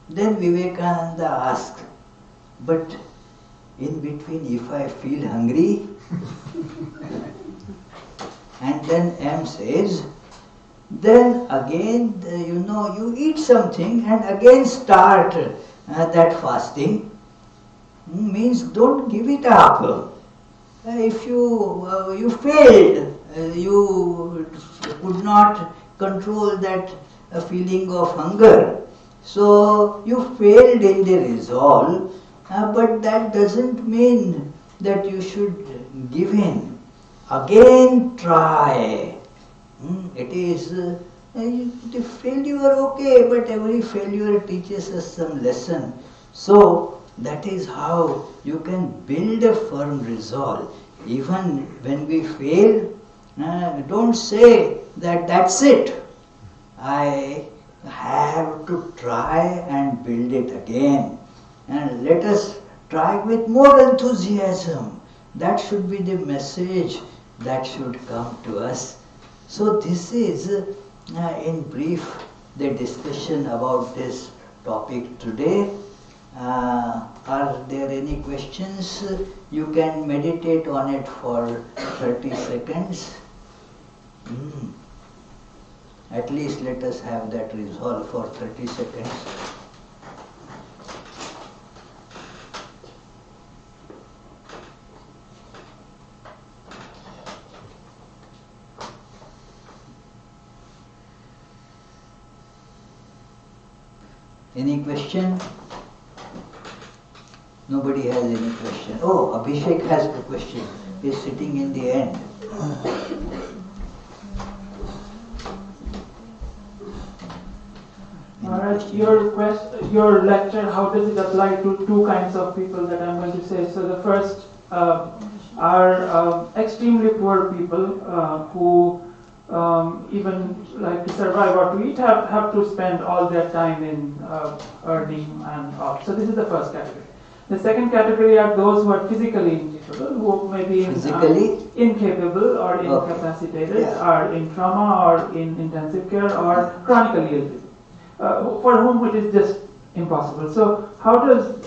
Then Vivekananda asked, but in between, if I feel hungry, and then M says, then again, you eat something and again start that fasting. Means don't give it up. If you failed, you could not control that feeling of hunger. So you failed in the resolve, but that doesn't mean that you should give in. Again try. It is the failure, okay, but every failure teaches us some lesson. So that is how you can build a firm resolve. Even when we fail, don't say that that's it. I have to try and build it again. And let us try with more enthusiasm. That should be the message that should come to us. So this is, in brief, the discussion about this topic today. Are there any questions? You can meditate on it for 30 seconds. At least let us have that resolve for 30 seconds. Any question? Nobody has any question. Oh, Abhishek has a question. He's sitting in the end. Alright, your lecture, how does it apply to two kinds of people that I'm going to say? So the first are extremely poor people who even like to survive or to eat have to spend all their time in earning and all. So this is the first category. The second category are those who are physically incapable, who may be incapable or incapacitated, or in trauma or in intensive care or chronically ill people, for whom it is just impossible. So how does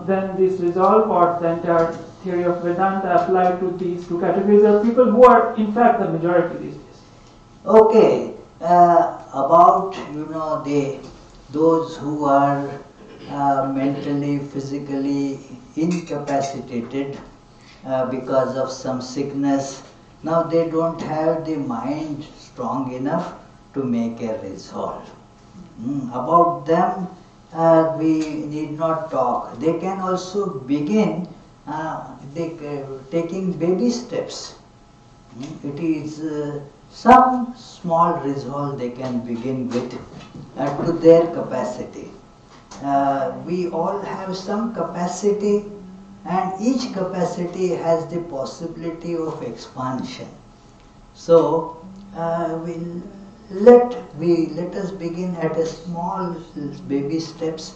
then this resolve or the entire theory of Vedanta apply to these two categories of people who are in fact the majority these days? Okay, about those who are mentally, physically incapacitated because of some sickness. Now they don't have the mind strong enough to make a resolve. About them we need not talk. They can also begin taking baby steps. It is some small resolve they can begin with to their capacity. We all have some capacity, and each capacity has the possibility of expansion. So let us begin at a small baby steps.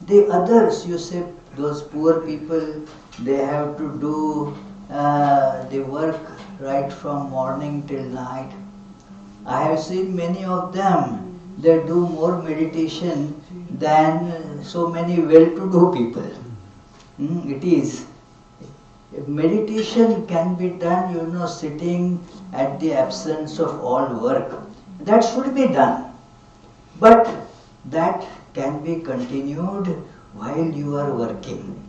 The others, you say, those poor people, they have to do the work right from morning till night. I have seen many of them, they do more meditation than so many well-to-do people. It is. Meditation can be done, sitting at the absence of all work. That should be done. But that can be continued while you are working.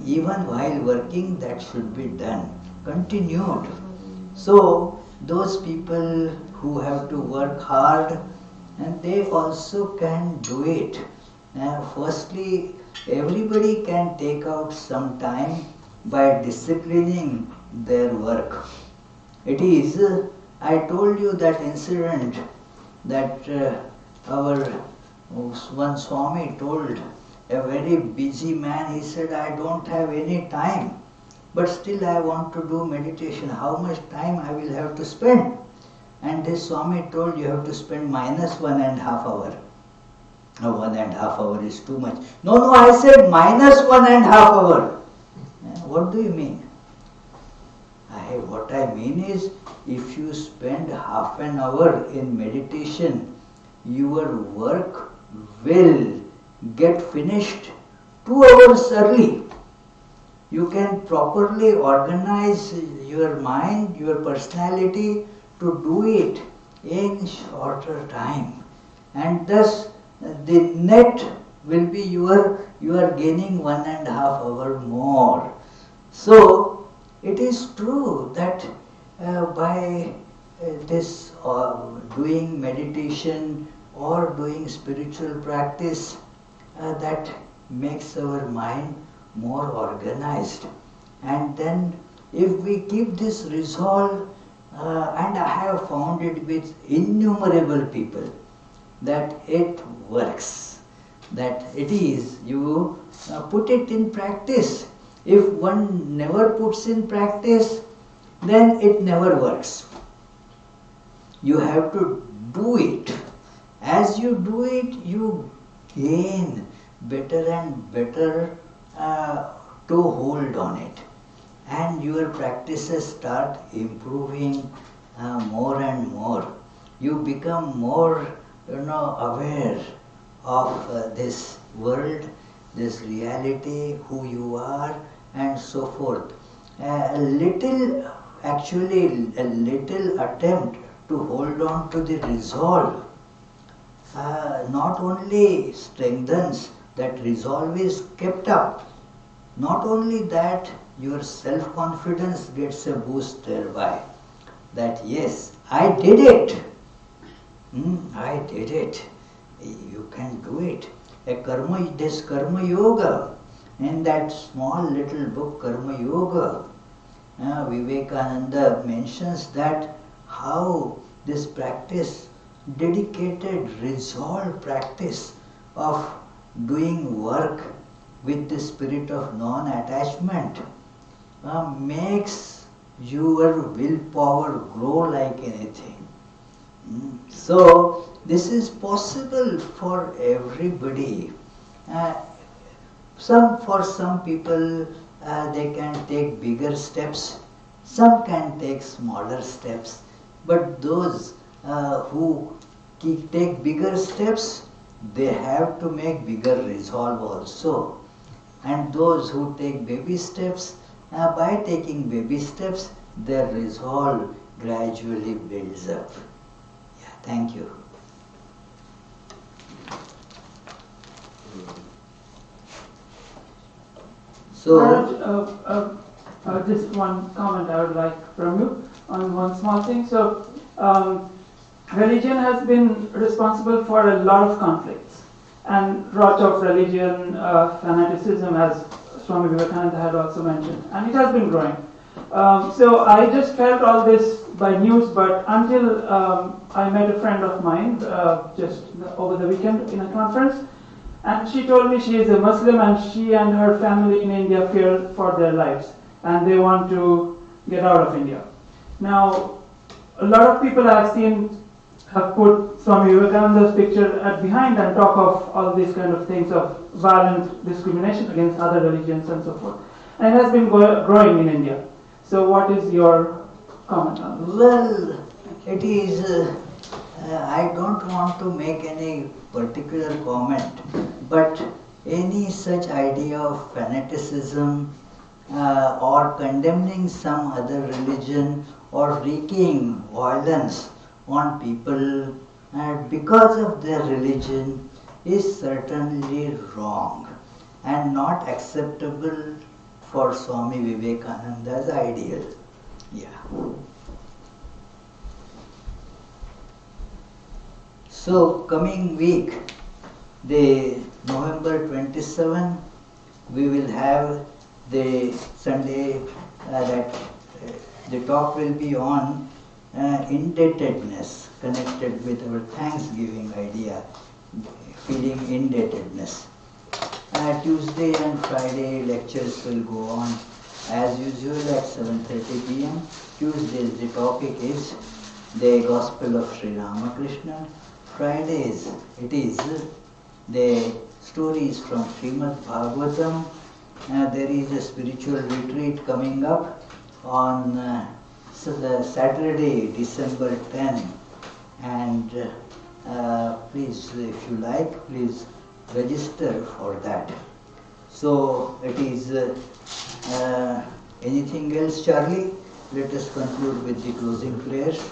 Even while working, that should be done, continued. So, those people who have to work hard, and they also can do it. Firstly, everybody can take out some time by disciplining their work. It is, I told you that incident that our one Swami told a very busy man, he said, I don't have any time, but still I want to do meditation. How much time I will have to spend? And this Swami told, you have to spend minus 1.5 hours. No, 1.5 hours is too much. No, I said minus 1.5 hours. What do you mean? What I mean is, if you spend half an hour in meditation, your work will get finished 2 hours early. You can properly organize your mind, your personality to do it in shorter time. And thus the net will be you are gaining 1.5 hour more. So it is true that by this doing meditation or doing spiritual practice, that makes our mind more organized. And then if we keep this resolve, and I have found it with innumerable people, that it works, that it is, you put it in practice. If one never puts in practice, then it never works. You have to do it. As you do it, you gain better and better to hold on it. And your practices start improving more and more. You become more aware of this world, this reality, who you are, and so forth. A little attempt to hold on to the resolve not only strengthens, that resolve is kept up. Not only that, your self-confidence gets a boost thereby. That yes, I did it. I did it. You can do it. This Karma Yoga, in that small little book Karma Yoga, Vivekananda mentions that how this practice, dedicated, resolved practice of doing work with the spirit of non-attachment makes your willpower grow like anything. So this is possible for everybody. For some people, they can take bigger steps, some can take smaller steps, but those who take bigger steps, they have to make bigger resolve also. And those who take baby steps, by taking baby steps, their resolve gradually builds up. Yeah, thank you. So, just one comment I would like from you on one small thing. So, religion has been responsible for a lot of conflicts and rot of religion, fanaticism, as Swami Vivekananda had also mentioned, and it has been growing. So I just felt all this by news, but until I met a friend of mine just over the weekend in a conference, and she told me she is a Muslim and she and her family in India fear for their lives and they want to get out of India. Now, a lot of people I've seen have put Swami Vivekananda's picture at behind and talk of all these kind of things of violent discrimination against other religions and so forth. And it has been growing in India. So what is your comment on this? Well, it is, I don't want to make any particular comment, but any such idea of fanaticism or condemning some other religion or wreaking violence on people and because of their religion is certainly wrong and not acceptable for Swami Vivekananda's ideal. Yeah. So coming week, the November 27, we will have the Sunday that the talk will be on indebtedness, connected with our Thanksgiving idea, feeling indebtedness. Tuesday and Friday lectures will go on as usual at 7:30 p.m. Tuesday the topic is the Gospel of Sri Ramakrishna. Fridays it is the stories from Srimad Bhagavatam. There is a spiritual retreat coming up on the Saturday, December 10, and please, if you like, please register for that. So it is anything else, Charlie? Let us conclude with the closing prayers.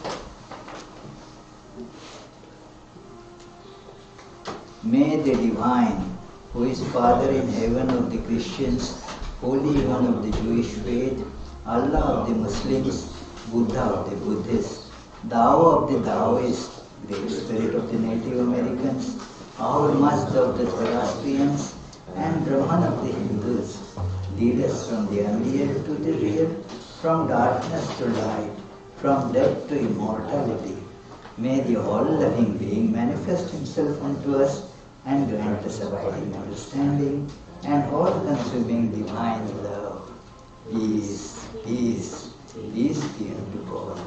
May the Divine, who is Father in heaven of the Christians, Holy One of the Jewish faith, Allah of the Muslims, Buddha of the Buddhists, Tao of the Taoists, Great Spirit of the Native Americans, our Mazda of the Zoroastrians, and Brahman of the Hindus, lead us from the unreal to the real, from darkness to light, from death to immortality. May the all-loving being manifest himself unto us and grant us abiding understanding and all-consuming divine love. Peace, peace, peace be unto all.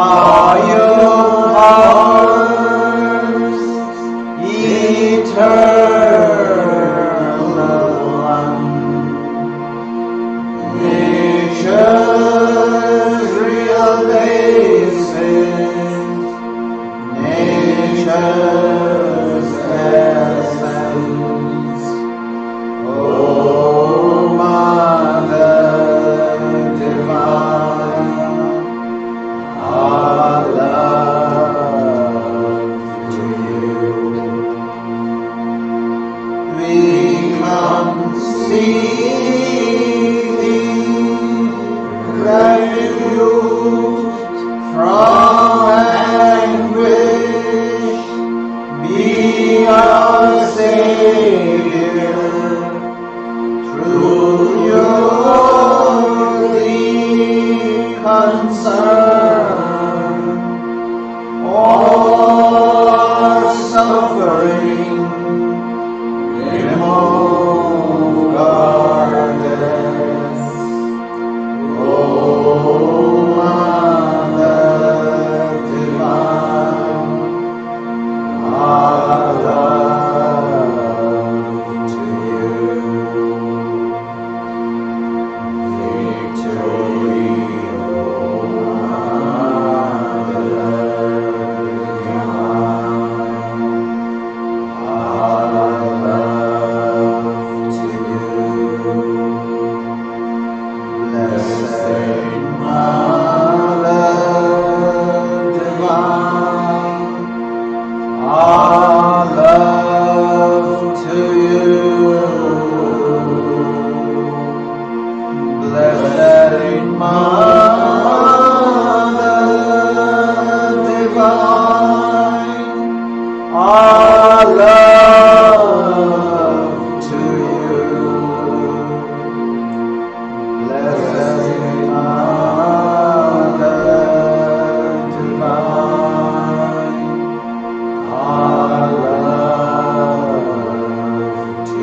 are yours, eternal one. Nature's real basis, nature's essence. Oh, Mother Divine, our love to you. We come seeking refuge from anguish. Be our Savior through your deep concern. All our suffering, remove darkness. Oh, Mother Divine, our love to you. Victory, O Mother Divine, our love to you. Blessed Mother Divine, our love to you. Blessed Mother Divine, our love to you. Blessed Mother Divine, our love to you.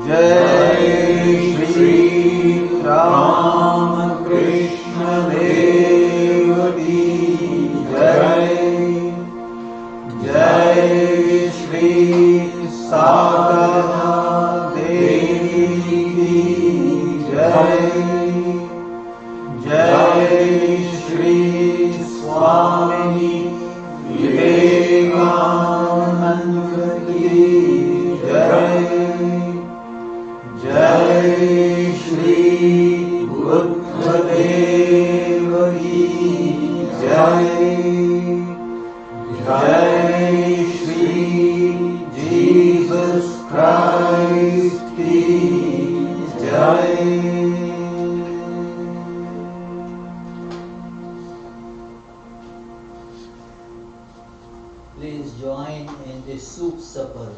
Jai Shri Rama Krishna Deva Ki Jai. Jai Shri Sadhana Devi Ki Jai. Jai Shri Swami Yogatmananda Ki Jai. Jai Shri Buddha Deva Ki Jai. Jai Shri Jesus Christ Ki Jai. Please join in the soup supper.